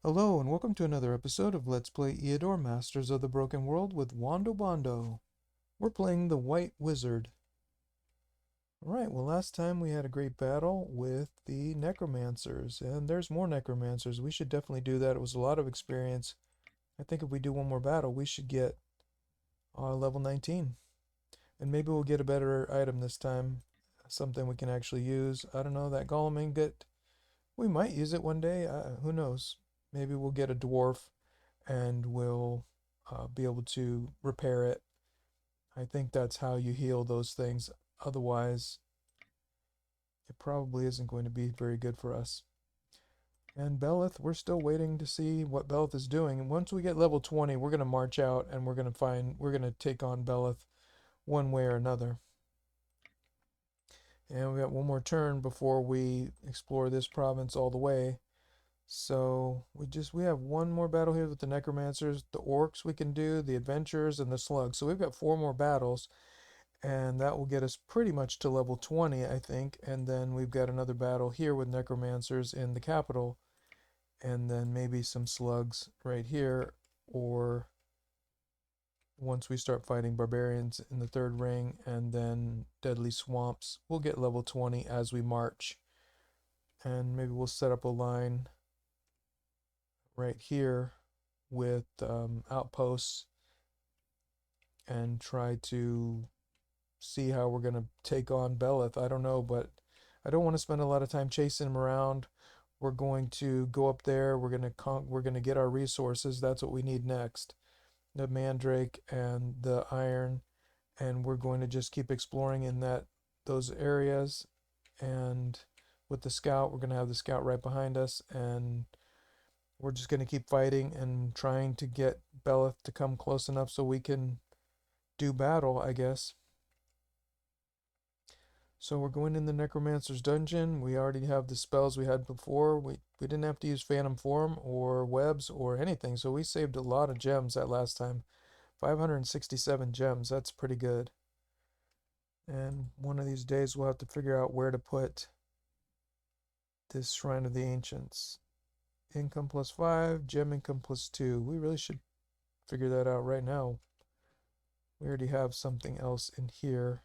Hello and welcome to another episode of Let's Play Eador, Masters of the Broken World with Wando Bondo. We're playing the White Wizard. Alright, well last time we had a great battle with the Necromancers, and there's more Necromancers. We should definitely do that. It was a lot of experience. I think if we do one more battle, we should get level 19. And maybe we'll get a better item this time. Something we can actually use. I don't know, that Golem ingot. We might use it one day. Who knows? Maybe we'll get a dwarf and we'll be able to repair it. I think that's how you heal those things. Otherwise, it probably isn't going to be very good for us. And Belith, we're still waiting to see what Belith is doing. And once we get level 20, we're going to march out and we're going to take on Belith one way or another. And we got one more turn before we explore this province all the way. So we have one more battle here with the Necromancers, the Orcs we can do, the Adventurers, and the Slugs. So we've got four more battles, and that will get us pretty much to level 20, I think. And then we've got another battle here with Necromancers in the capital, and then maybe some Slugs right here, or once we start fighting Barbarians in the third ring, and then Deadly Swamps, we'll get level 20 as we march. And maybe we'll set up a line right here with outposts and try to see how we're going to take on Belith. I don't know, but I don't want to spend a lot of time chasing him around. We're going to go up there. We're going to get our resources. That's what we need next. The mandrake and the iron, and we're going to just keep exploring in those areas. And with the scout, we're going to have the scout right behind us, and we're just going to keep fighting and trying to get Belith to come close enough so we can do battle, I guess. So we're going in the Necromancer's dungeon. We already have the spells we had before. We didn't have to use Phantom Form or webs or anything, so we saved a lot of gems that last time. 567 gems, that's pretty good. And one of these days we'll have to figure out where to put this Shrine of the Ancients. Income plus 5, gem income plus 2. We really should figure that out right now. We already have something else in here.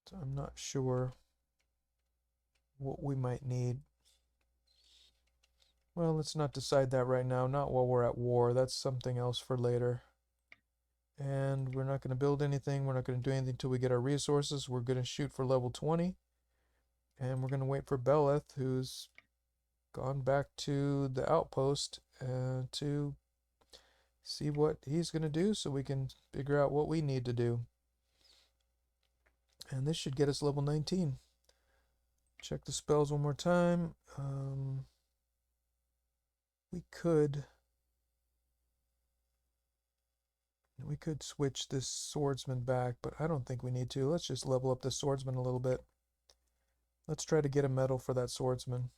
So I'm not sure what we might need. Well, let's not decide that right now. Not while we're at war. That's something else for later. And we're not going to build anything. We're not going to do anything until we get our resources. We're going to shoot for level 20. And we're going to wait for Belith, who's gone back to the outpost to see what he's going to do so we can figure out what we need to do. And this should get us level 19. Check the spells one more time. We could switch this swordsman back, but I don't think we need to. Let's just level up the swordsman a little bit. Let's try to get a medal for that swordsman,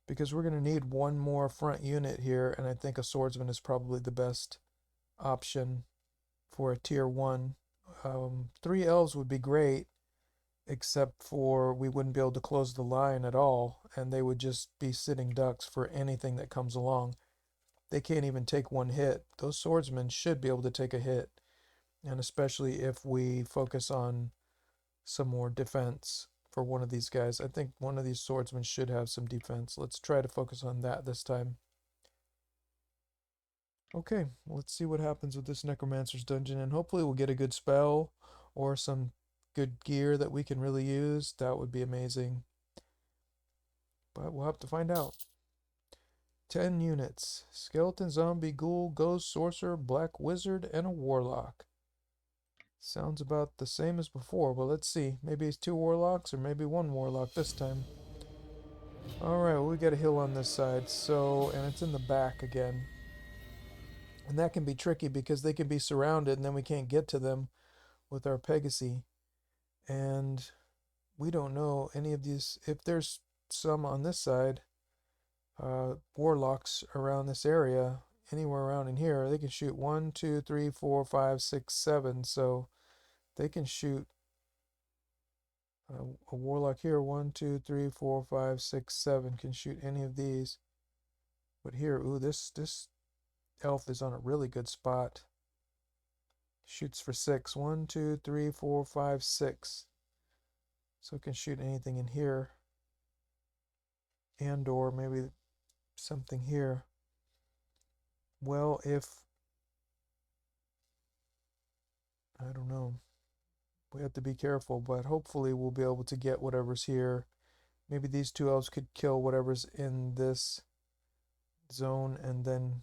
because we're going to need one more front unit here, and I think a swordsman is probably the best option for a tier 1. 3 elves would be great, except for we wouldn't be able to close the line at all, and they would just be sitting ducks for anything that comes along. They can't even take one hit. Those swordsmen should be able to take a hit, and especially if we focus on some more defense for one of these guys. I think one of these swordsmen should have some defense. Let's try to focus on that this time. Okay, let's see what happens with this Necromancer's dungeon, and hopefully we'll get a good spell or some good gear that we can really use. That would be amazing. But we'll have to find out. 10 units. Skeleton, zombie, ghoul, ghost, sorcerer, black wizard, and a warlock. Sounds about the same as before, but let's see. Maybe it's 2 warlocks or maybe 1 warlock this time. Alright, well, we got a hill on this side, and it's in the back again. And that can be tricky because they can be surrounded and then we can't get to them with our Pegasi. And we don't know any of these. If there's some on this side, warlocks around this area, anywhere around in here, they can shoot 1, 2, 3, 4, 5, 6, 7. So they can shoot A warlock here, 1, 2, 3, 4, 5, 6, 7 can shoot any of these. But here, ooh, this elf is on a really good spot. Shoots for 6. 1, 2, 3, 4, 5, 6. So it can shoot anything in here. And or maybe something here. Well, if... I don't know. We have to be careful, but hopefully we'll be able to get whatever's here. Maybe these two elves could kill whatever's in this zone, and then...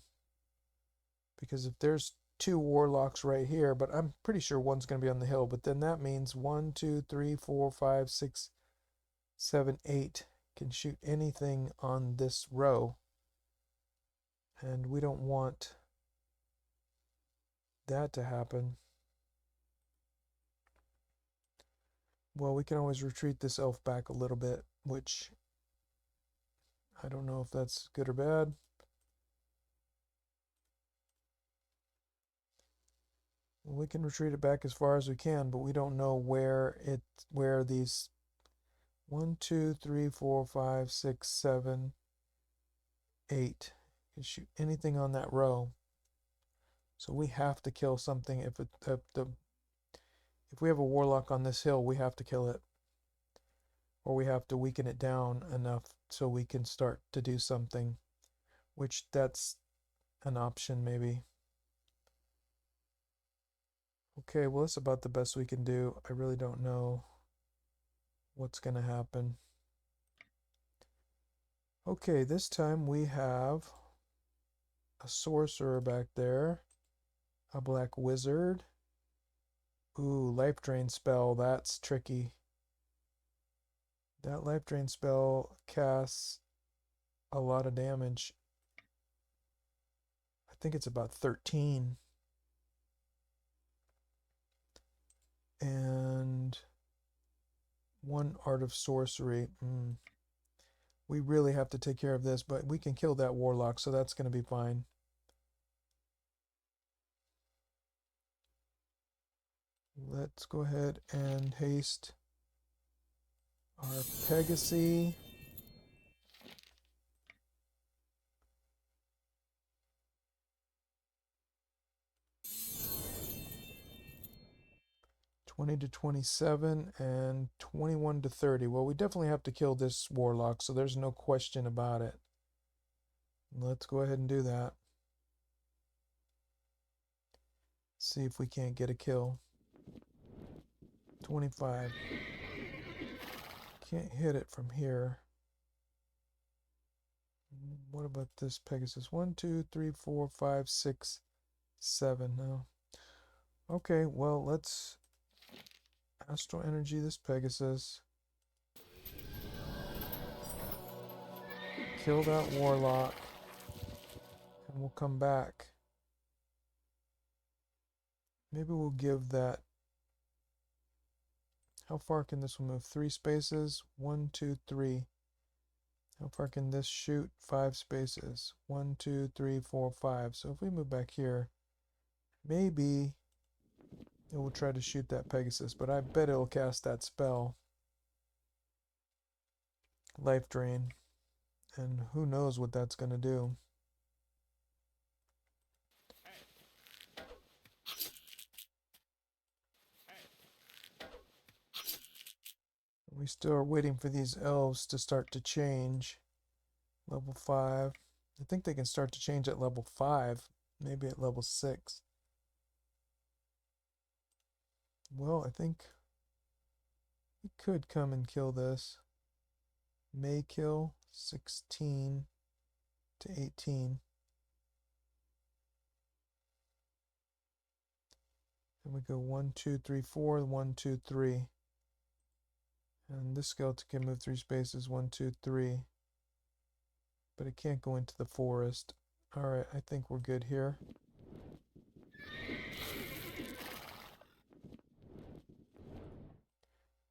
Because if there's two warlocks right here, but I'm pretty sure one's going to be on the hill, but then that means 1, 2, 3, 4, 5, 6, 7, 8 can shoot anything on this row. And we don't want that to happen. Well, we can always retreat this elf back a little bit, which I don't know if that's good or bad. We can retreat it back as far as we can, but we don't know where these 1, 2, 3, 4, 5, 6, 7, 8 can shoot anything on that row. So we have to kill something. If we have a warlock on this hill, we have to kill it, or we have to weaken it down enough so we can start to do something, which that's an option maybe. Okay, well, that's about the best we can do. I really don't know what's going to happen. Okay, this time we have a sorcerer back there, a black wizard. Ooh, life drain spell, that's tricky. That life drain spell casts a lot of damage. I think it's about 13. And 1 art of sorcery. We really have to take care of this, but we can kill that warlock, so that's going to be fine. Let's go ahead and haste our Pegasi. $20 to 27 and 21 to 30. Well, we definitely have to kill this warlock, so there's no question about it. Let's go ahead and do that. See if we can't get a kill. 25. Can't hit it from here. What about this Pegasus? 1, 2, 3, 4, 5, 6, 7. No. Okay, well, let's Astral Energy this Pegasus. Kill that warlock. And we'll come back. Maybe we'll give that... How far can this one move? 3 spaces. 1, 2, 3. How far can this shoot? 5 spaces. 1, 2, 3, 4, 5. So if we move back here, maybe it will try to shoot that Pegasus, but I bet it'll cast that spell. Life Drain. And who knows what that's going to do. We still are waiting for these elves to start to change. Level 5. I think they can start to change at level 5. Maybe at level 6. Well, I think we could come and kill this. May kill 16 to 18. And we go 1, 2, 3, 4, 1, 2, 3. And this skeleton can move 3 spaces, 1, 2, 3. But it can't go into the forest. Alright, I think we're good here.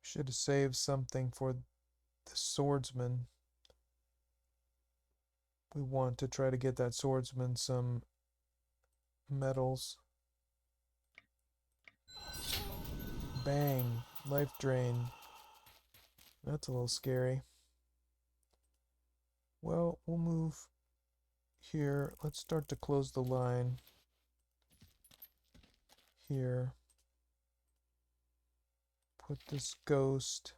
Should have saved something for the swordsman. We want to try to get that swordsman some medals. Bang. Life drain. That's a little scary. Well, we'll move here. Let's start to close the line here. Put this ghost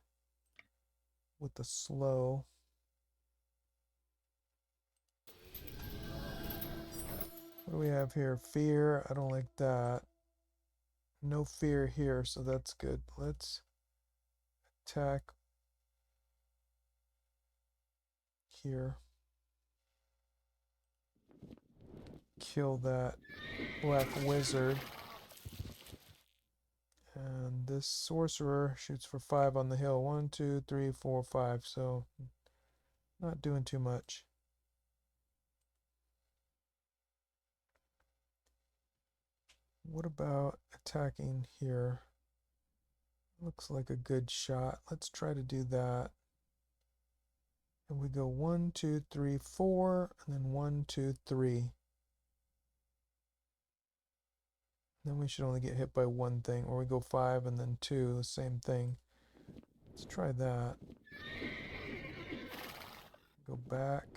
with the slow. What do we have here? Fear. I don't like that. No fear here, so that's good. Let's attack here. Kill that black wizard. And this sorcerer shoots for 5 on the hill. 1, 2, 3, 4, 5. So not doing too much. What about attacking here? Looks like a good shot. Let's try to do that. And we go 1, 2, 3, 4, and then 1, 2, 3. Then we should only get hit by one thing. Or we go 5 and then 2, same thing. Let's try that. Go back.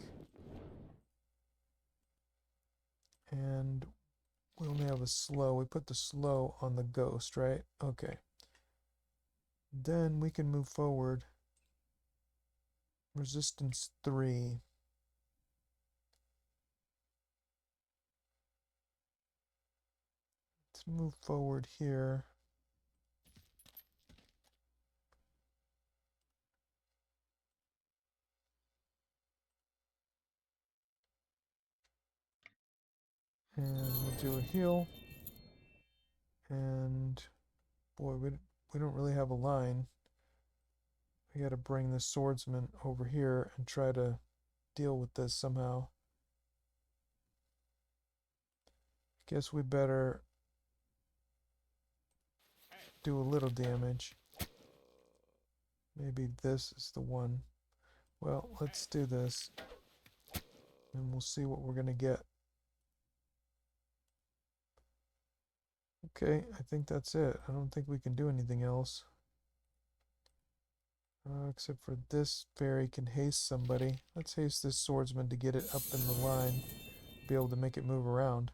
And we only have a slow. We put the slow on the ghost, right? Okay. Then we can move forward. Resistance 3. Let's move forward here. And we'll do a heal. And boy, we don't really have a line. We got to bring the swordsman over here and try to deal with this somehow. Guess we better do a little damage. Maybe this is the one. Well, let's do this. And we'll see what we're going to get. Okay, I think that's it. I don't think we can do anything else. Except for this fairy can haste somebody. Let's haste this swordsman to get it up in the line. Be able to make it move around.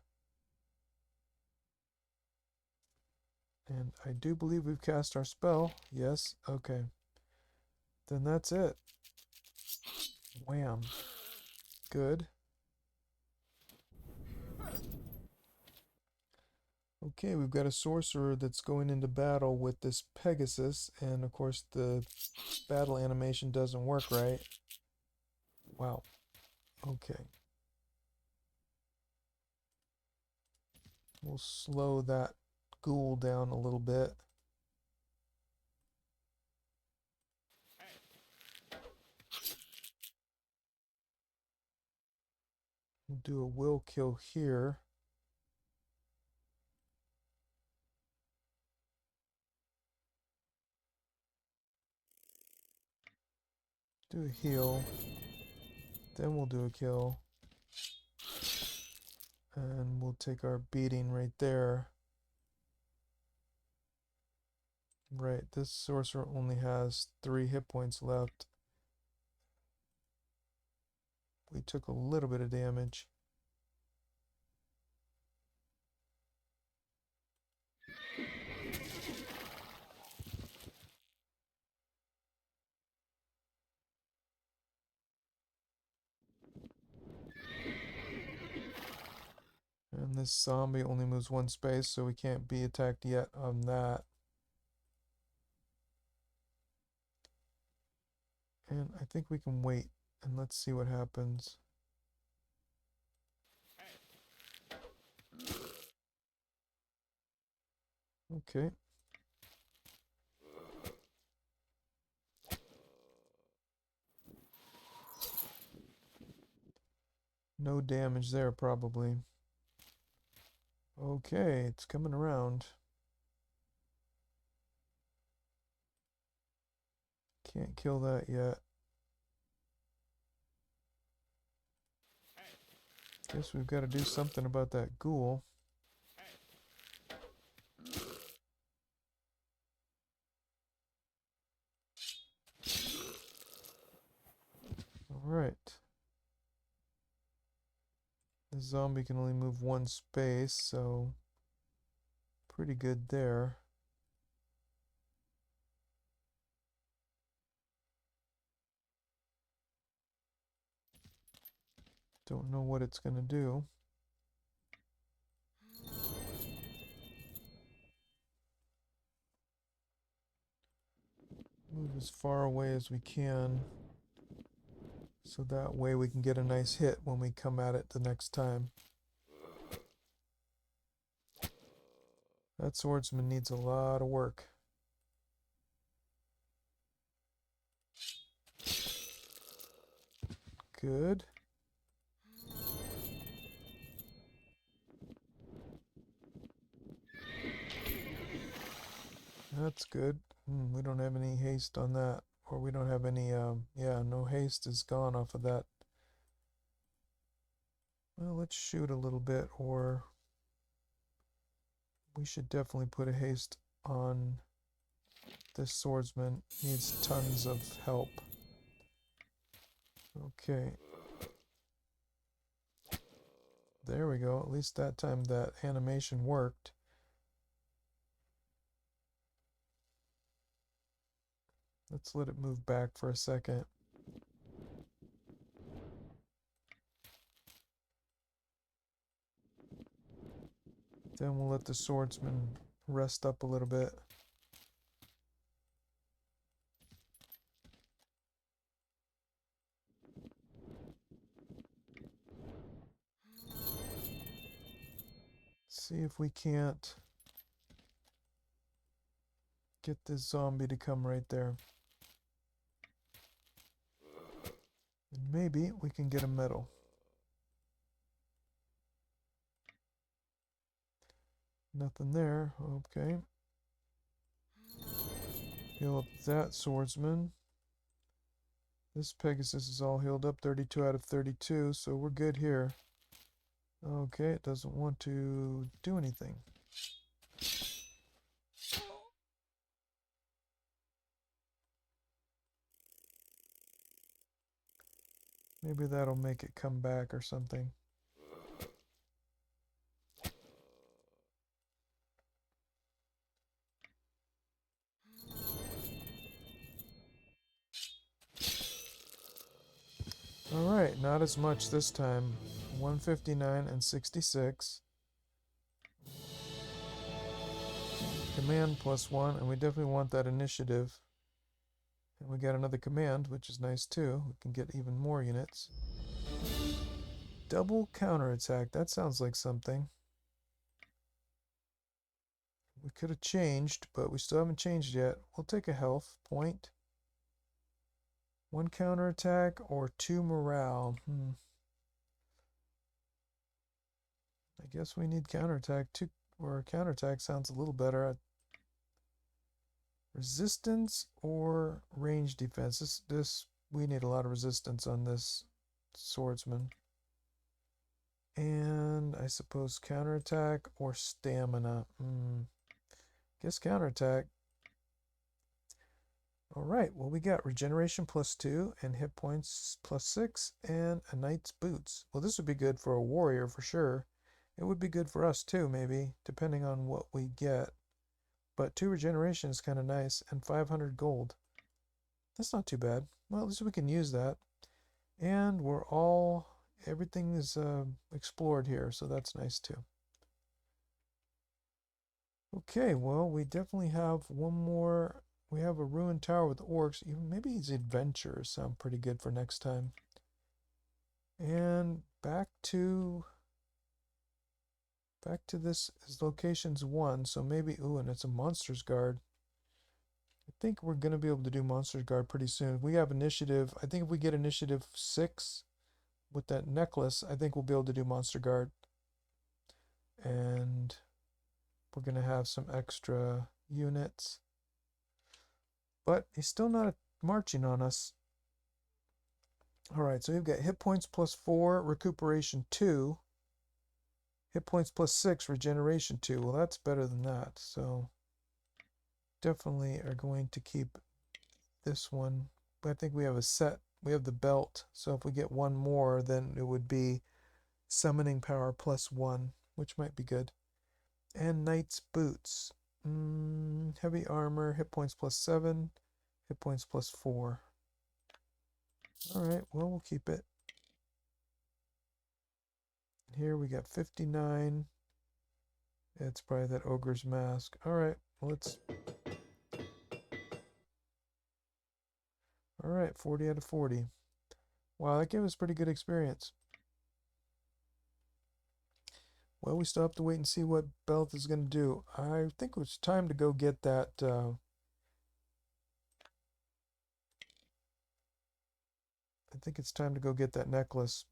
And I do believe we've cast our spell. Yes, okay. Then that's it. Wham. Good. Okay, we've got a sorcerer that's going into battle with this Pegasus, and of course the battle animation doesn't work right. Wow. Okay. We'll slow that ghoul down a little bit. We'll do a will kill here. Do a heal. Then we'll do a kill. And we'll take our beating right there. Right, this sorcerer only has 3 hit points left. We took a little bit of damage. And this zombie only moves 1 space, so we can't be attacked yet on that. And I think we can wait, and let's see what happens. Okay. No damage there, probably. Okay, it's coming around. Can't kill that yet. Guess we've got to do something about that ghoul. Alright. The zombie can only move one space, so pretty good there. Don't know what it's going to do. Move as far away as we can, so that way we can get a nice hit when we come at it the next time. That swordsman needs a lot of work. Good. That's good. We don't have any haste on that. Or we don't have any, yeah, no haste is gone off of that. Well, let's shoot a little bit, or we should definitely put a haste on this swordsman. Needs tons of help. Okay. There we go. At least that time that animation worked. Let's let it move back for a second. Then we'll let the swordsman rest up a little bit. See if we can't get this zombie to come right there. And maybe we can get a medal. Nothing there. Okay. Heal up that swordsman. This Pegasus is all healed up, 32 out of 32, so we're good here. Okay, it doesn't want to do anything. Maybe that'll make it come back or something. Alright, not as much this time. 159 and 66. Command +1, and we definitely want that initiative. And we got another command, which is nice too. We can get even more units. Double counterattack, that sounds like something. We could have changed, but we still haven't changed yet. We'll take a health point. 1 counterattack or 2 morale. I guess we need counterattack. 2 or counterattack sounds a little better. Resistance or range defense. This we need a lot of resistance on this swordsman. And I suppose counterattack or stamina. Guess counterattack. Alright, well we got regeneration +2 and hit points +6 and a knight's boots. Well, this would be good for a warrior for sure. It would be good for us too, maybe, depending on what we get. But 2 regeneration is kind of nice, and 500 gold. That's not too bad. Well, at least we can use that. And everything is explored here, so that's nice too. Okay, well, we definitely have one more. We have a ruined tower with orcs. Even maybe these adventures sound pretty good for next time. And back to this is locations 1, so maybe, ooh, and it's a Monsters Guard. I think we're going to be able to do Monsters Guard pretty soon. We have initiative, I think if we get initiative 6 with that necklace, I think we'll be able to do Monster Guard. And we're going to have some extra units. But he's still not marching on us. Alright, so we've got hit points +4, recuperation 2. Hit points +6, regeneration 2. Well, that's better than that. So definitely are going to keep this one. But I think we have a set we have the belt. So if we get one more, then it would be summoning power +1, which might be good. And knight's boots. Heavy armor, hit points +7, hit points +4. Alright, well, we'll keep it. Here we got 59. It's probably that ogre's mask. Alright, let's... Alright, 40 out of 40. Wow, that gave us pretty good experience. Well, we still have to wait and see what Belth is going to do. I think it's time to go get that... I think it's time to go get that necklace.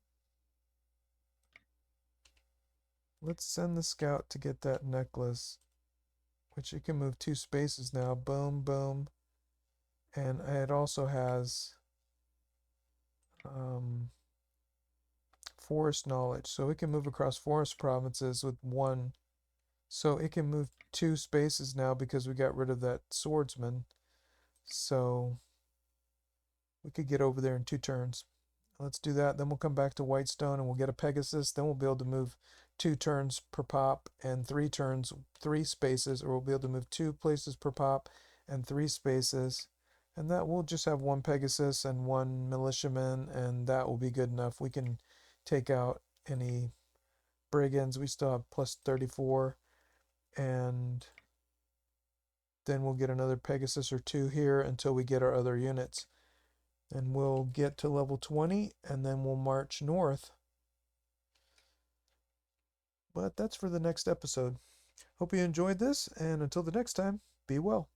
Let's send the scout to get that necklace, which it can move 2 spaces now. Boom, boom. And it also has forest knowledge, so it can move across forest provinces with 1. So it can move 2 spaces now because we got rid of that swordsman. So we could get over there in 2 turns. Let's do that. Then we'll come back to Whitestone and we'll get a Pegasus. Then we'll be able to move 2 turns per pop and 3 turns, 3 spaces, or we'll be able to move 2 places per pop and 3 spaces. And that we'll just have 1 Pegasus and 1 militiaman, and that will be good enough. We can take out any brigands. We still have +34, and then we'll get another Pegasus or 2 here until we get our other units. And we'll get to level 20, and then we'll march north. But that's for the next episode. Hope you enjoyed this, and until the next time, be well.